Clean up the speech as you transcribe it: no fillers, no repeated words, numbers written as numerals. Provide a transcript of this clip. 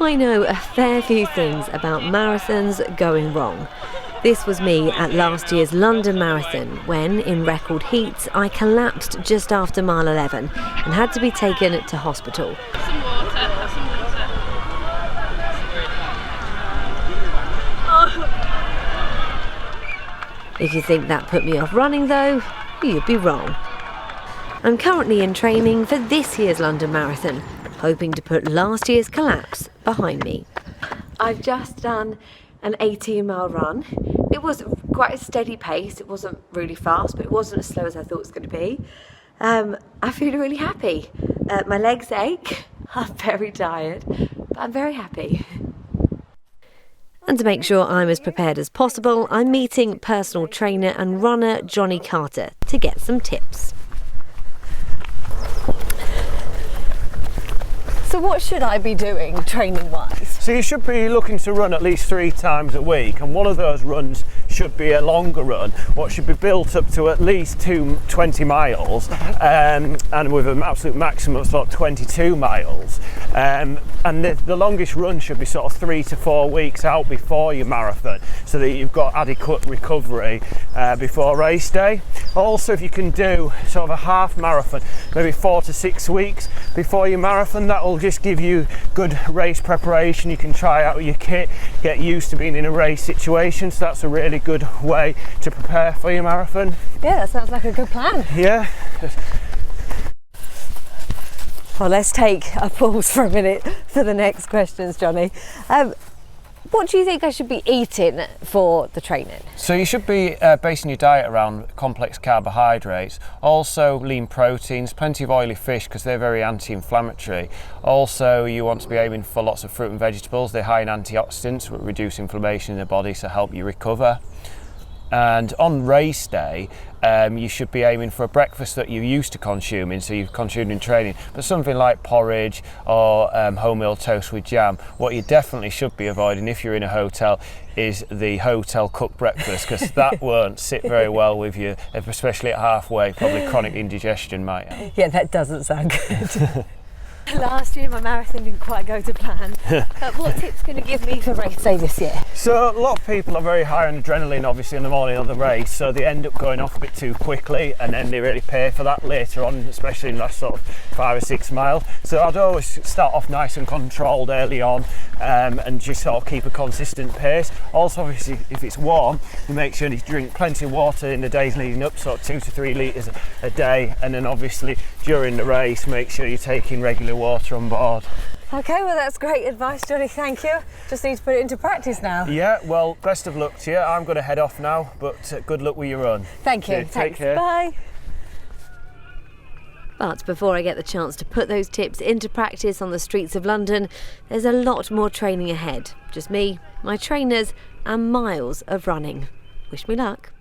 I know a fair few things about marathons going wrong. This was me at last year's London Marathon when, in record heats, I collapsed just after mile 11 and had to be taken to hospital. Some water, have some water. If you think that put me off running though, you'd be wrong. I'm currently in training for this year's London Marathon, hoping to put last year's collapse behind me. I've just done an 18-mile run. It was quite a steady pace. It wasn't really fast, but it wasn't as slow as I thought it was going to be. I feel really happy. My legs ache. I'm very tired, but I'm very happy. And to make sure I'm as prepared as possible, I'm meeting personal trainer and runner Johnny Carter to get some tips. So what should I be doing training-wise? So you should be looking to run at least 3 times a week, and one of those runs should be a longer run, what should be built up to at least 20 miles, and with an absolute maximum of sort of 22 miles. And the longest run should be sort of 3 to 4 weeks out before your marathon, so that you've got adequate recovery before race day. Also, if you can do sort of a half marathon, maybe 4 to 6 weeks before your marathon, that will just give you good race preparation. You can try out your kit, get used to being in a race situation, so that's a really good way to prepare for your marathon. Yeah, that sounds like a good plan. Yeah. Well, let's take a pause for a minute for the next questions, Johnny. What do you think I should be eating for the training? So you should be basing your diet around complex carbohydrates, also lean proteins, plenty of oily fish because they're very anti-inflammatory. Also, you want to be aiming for lots of fruit and vegetables. They're high in antioxidants, which reduce inflammation in the body, so help you recover. And on race day, you should be aiming for a breakfast that you're used to consuming, so you've consumed in training, but something like porridge or wholemeal toast with jam. What you definitely should be avoiding if you're in a hotel is the hotel cooked breakfast, because that won't sit very well with you, especially at halfway. Probably chronic indigestion might. Yeah, that doesn't sound good. Last year my marathon didn't quite go to plan. What tips can you give me for race day this year? So a lot of people are very high on adrenaline obviously in the morning of the race, so they end up going off a bit too quickly, and then they really pay for that later on, especially in the last sort of 5 or 6 miles. So I'd always start off nice and controlled early on, and just sort of keep a consistent pace. Also, obviously, if it's warm, you make sure you drink plenty of water in the days leading up, sort of 2 to 3 litres a day, and then obviously during the race make sure you're taking regular water on board. Okay, well that's great advice, Johnny, thank you. Just need to put it into practice now. Yeah, well, best of luck to you. I'm going to head off now, but good luck with your run. Thank you. Thanks. Take care. Bye. But before I get the chance to put those tips into practice on the streets of London, there's a lot more training ahead. Just me, my trainers, and miles of running. Wish me luck.